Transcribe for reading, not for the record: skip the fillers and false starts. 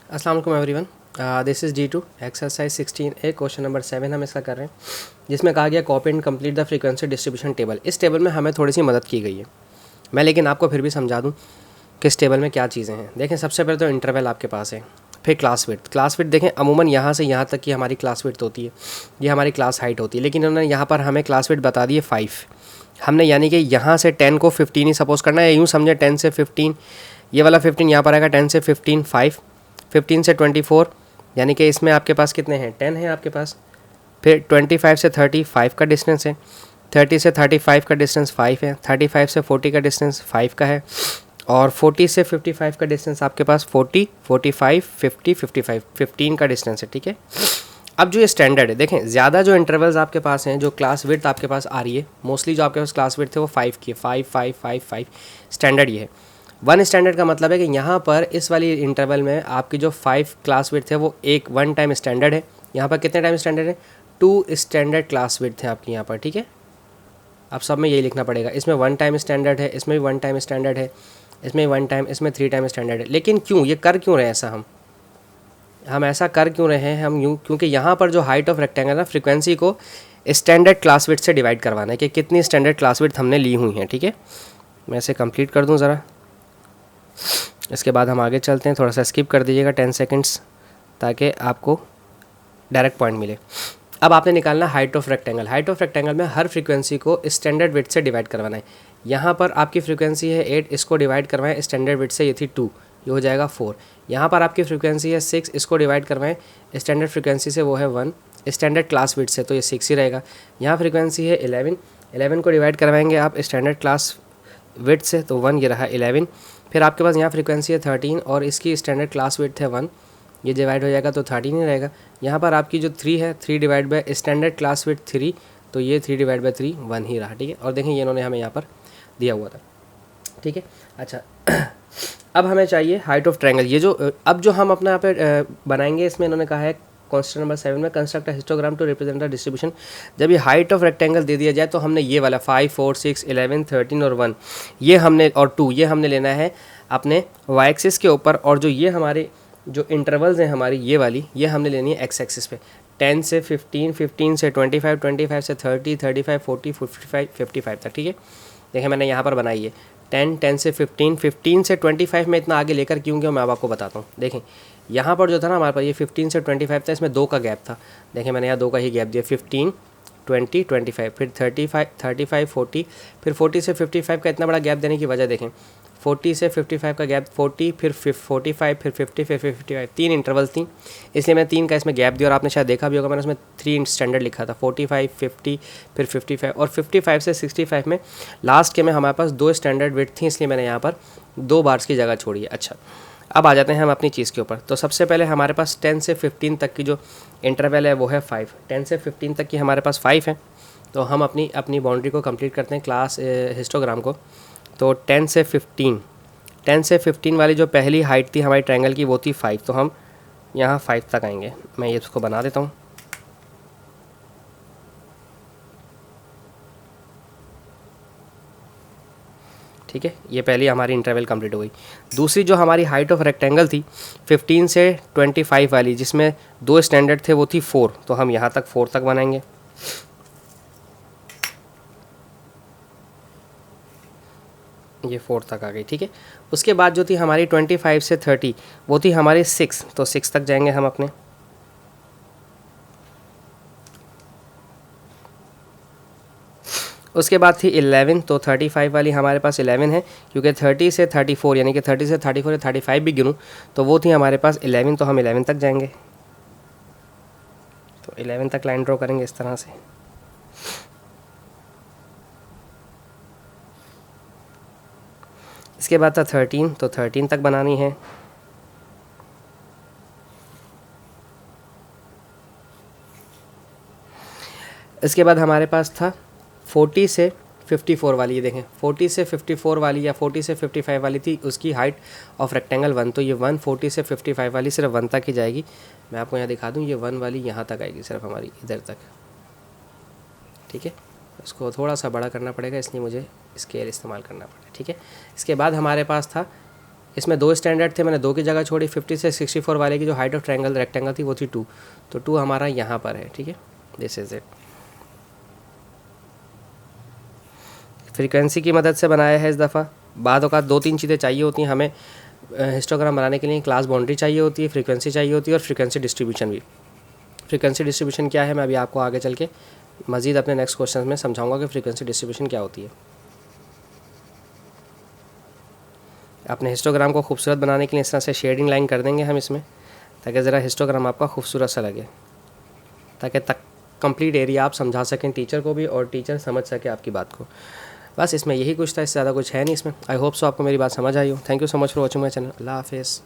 अस्सलाम वालेकुम everyone. This is D2 exercise 16A question number 7 हम इसका कर रहे हैं, जिसमें कहा गया copy and complete the frequency distribution table. इस टेबल में हमें थोड़ी सी मदद की गई है, मैं लेकिन आपको फिर भी समझा दूं कि इस टेबल में क्या चीज़ें हैं। देखें, सबसे पहले तो इंटरवल आपके पास है, फिर क्लास विड्थ देखें, अमूमन यहाँ से यहाँ तक की हमारी क्लास विड्थ होती है, ये हमारी क्लास हाइट होती है, लेकिन उन्होंने यहाँ पर हमें क्लास विड्थ बता दी है 5। हमने यानी कि यहाँ से 10 को 15 ही सपोज़ करना है, यूँ समझे 10 से 15, ये वाला 15 यहाँ पर आएगा, 10 से 15 5, 15 से 24, यानी कि इसमें आपके पास कितने हैं, 10 है आपके पास। फिर 25 से 35 का डिस्टेंस है, 30 से 35 का डिस्टेंस 5 है, 35 से 40 का डिस्टेंस 5 का है, और 40 से 55 का डिस्टेंस आपके पास 40, 45, 50, 55, 15 का डिस्टेंस है। ठीक है, अब जो ये स्टैंडर्ड है, देखें ज़्यादा जो इंटरवल्स आपके पास हैं, जो क्लास विड्थ आपके पास आ रही है, मोस्टली जो आपके पास क्लास विड्थ है वो 5 की है, 5 5 5 5 स्टैंडर्ड ये है। 1 स्टैंडर्ड का मतलब है कि यहाँ पर इस वाली इंटरवल में आपकी जो 5 क्लास विड्थ है वो एक 1 टाइम स्टैंडर्ड है। यहाँ पर कितने टाइम स्टैंडर्ड है, 2 स्टैंडर्ड क्लास विड्थ है आपकी यहाँ पर। ठीक है, अब सब में यही लिखना पड़ेगा, इसमें 1 टाइम स्टैंडर्ड है, इसमें भी 1 टाइम स्टैंडर्ड है, इसमें 1 टाइम, इसमें 3 टाइम स्टैंडर्ड है। लेकिन क्यों ये कर क्यों रहे हैं ऐसा, हम ऐसा कर क्यों रहे हैं, हम यूँ, क्योंकि यहाँ पर जो हाइट ऑफ रेक्टेंगल है, फ्रीक्वेंसी को स्टैंडर्ड क्लास विड्थ से डिवाइड करवाना है कि कितनी स्टैंडर्ड क्लास विड्थ हमने ली हुई हैं। ठीक है, मैं इसे कंप्लीट कर दूँ ज़रा, इसके बाद हम आगे चलते हैं। थोड़ा सा स्किप कर दीजिएगा 10 सेकंड्स ताकि आपको डायरेक्ट पॉइंट मिले। अब आपने निकालना height of rectangle. Height of rectangle में हर फ्रीक्वेंसी को स्टैंडर्ड विड्थ से डिवाइड करवाना है। यहाँ पर आपकी फ्रीक्वेंसी है 8, इसको डिवाइड करवाएं स्टैंडर्ड विड्थ से, ये थी 2, ये हो जाएगा 4। यहाँ पर आपकी फ्रीक्वेंसी है 6, इसको डिवाइड करवाएं स्टैंडर्ड फ्रीक्वेंसी से, वो है 1, स्टैंडर्ड क्लास विड्थ से, तो ये 6 ही रहेगा। यहाँ फ्रीक्वेंसी है 11, 11 को डिवाइड करवाएंगे आप स्टैंडर्ड क्लास विड्थ से, तो 1, ये रहा 11। फिर आपके पास यहाँ फ्रीक्वेंसी है 13 और इसकी स्टैंडर्ड क्लास विड्थ है 1, ये डिवाइड हो जाएगा तो 13 ही रहेगा। यहाँ पर आपकी जो 3 है, 3 divide by standard class width 3, तो ये 3 डिवाइड बाय 3 1 ही रहा। ठीक है, और देखें ये इन्होंने हमें यहाँ पर दिया हुआ था। ठीक है, अच्छा अब हमें चाहिए हाइट ऑफ ट्रायंगल। ये जो अब जो हम अपना यहाँ पे बनाएंगे, इसमें इन्होंने कहा है क्वेश्चन नंबर 7 में, construct a histogram to represent the distribution. जब ये हाइट ऑफ रेक्टेंगल दे दिया जाए तो हमने ये वाला 5 4 6 11 13 और 1 ये हमने, और 2 ये हमने लेना है अपने वाई एक्सिस के ऊपर, और जो ये हमारे जो इंटरवल्स हैं हमारी ये वाली, ये हमने लेनी है एक्स एक्सिस पे। 10 से 15, 15 से 25, 25 से 30, 35, 40, 55, 55 तक। ठीक है, देखिए मैंने यहाँ पर बनाई है 10, 10 से 15, 15 से 25 में इतना आगे लेकर क्यों गया मैं अब आपको बताता हूँ। देखें यहाँ पर जो था ना हमारे पास, ये 15 से 25 था, इसमें 2 का गैप था। देखें मैंने यहाँ 2 का ही गैप दिया, 15, 20, 25, फिर 35, 40, फिर 40 से 55 का इतना बड़ा गैप देने की वजह देखें, 40 से 55 का गैप, 40, फिर 45, फिर 50, फिर 55, 3 इंटरवल्स थी, इसलिए मैं 3 का इसमें गैप दिया। और आपने शायद देखा भी होगा, मैंने उसमें 3 स्टैंडर्ड लिखा था, 45, 50, फिर 55, और 55 से 65 में लास्ट के में हमारे पास 2 स्टैंडर्ड विड्थ थी, इसलिए मैंने यहाँ पर 2 बार्स की जगह छोड़ी है। अच्छा, अब आ जाते हैं हम अपनी चीज़ के ऊपर। तो सबसे पहले हमारे पास 10 से 15 तक की जो इंटरवल है वो है 5, 10 से 15 तक की हमारे पास 5 है। तो हम अपनी बाउंड्री को कंप्लीट करते हैं, क्लास हिस्टोग्राम को। तो 10 से 15 वाली जो पहली हाइट थी हमारी ट्रायंगल की वो थी 5, तो हम यहाँ 5 तक आएंगे। मैं ये उसको बना देता हूँ। ठीक है, ये पहली हमारी इंटरवल कंप्लीट हो गई। दूसरी जो हमारी हाइट ऑफ रेक्टेंगल थी 15 से 25 वाली, जिसमें 2 स्टैंडर्ड थे, वो थी 4, तो हम यहाँ तक 4 तक बनाएंगे। ये 4 तक आ गई। ठीक है, उसके बाद जो थी हमारी 25 से 30 वो थी हमारी 6, तो 6 तक जाएंगे हम अपने। उसके बाद थी 11, तो 35 वाली हमारे पास 11 है, क्योंकि 30 से 34 यानी कि 30 से 34 या 35 भी गिनूँ तो वो थी हमारे पास 11, तो हम 11 तक जाएंगे। तो 11 तक लाइन ड्रॉ करेंगे इस तरह से। इसके बाद था 13, तो 13 तक बनानी है। इसके बाद हमारे पास था 40 से 54 वाली, ये देखें 40 से 54 वाली या 40 से 55 वाली थी, उसकी हाइट ऑफ रेक्टेंगल 1, तो ये 1 40 से 55 वाली सिर्फ 1 तक ही जाएगी। मैं आपको यहाँ दिखा दूँ, ये 1 वाली यहाँ तक आएगी सिर्फ हमारी, इधर तक। ठीक है, उसको थोड़ा सा बड़ा करना पड़ेगा, इसलिए मुझे स्केल इस्तेमाल करना पड़ेगा। ठीक है, इसके बाद हमारे पास था इसमें 2 स्टैंडर्ड थे, मैंने 2 की जगह छोड़ी। 50 से 64 वाले की जो हाइट ऑफ ट्रायंगल रेक्टेंगल थी वो थी 2, तो 2 हमारा यहाँ पर है, ठीक है। This is it. फ्रीक्वेंसी की मदद से बनाया है इस दफ़ा। बाद औक़ात 2-3 चीज़ें चाहिए होती हैं हमें हिस्टोग्राम बनाने के लिए। क्लास बाउंड्री चाहिए होती है, फ्रीक्वेंसी चाहिए होती है, और फ्रीक्वेंसी डिस्ट्रीब्यूशन भी। फ्रीक्वेंसी डिस्ट्रीब्यूशन क्या है मैं अभी आपको आगे चल के मज़ीद अपने नेक्स्ट क्वेश्चन में समझाऊंगा कि फ्रीक्वेंसी डिस्ट्रीब्यूशन क्या होती है। अपने हिस्टोग्राम को खूबसूरत बनाने के लिए इस तरह से शेडिंग लाइन कर देंगे हम इसमें, ताकि ज़रा हिस्टोग्राम आपका खूबसूरत सा लगे, ताकि कंप्लीट एरिया आप समझा सकें टीचर को भी और टीचर समझ सके आपकी बात को। बस इसमें यही कुछ था, इससे ज़्यादा कुछ है नहीं इसमें। आई होप सो आपको मेरी बात समझ आई हो। Thank you so much for watching my channel. अल्लाह हाफिज़।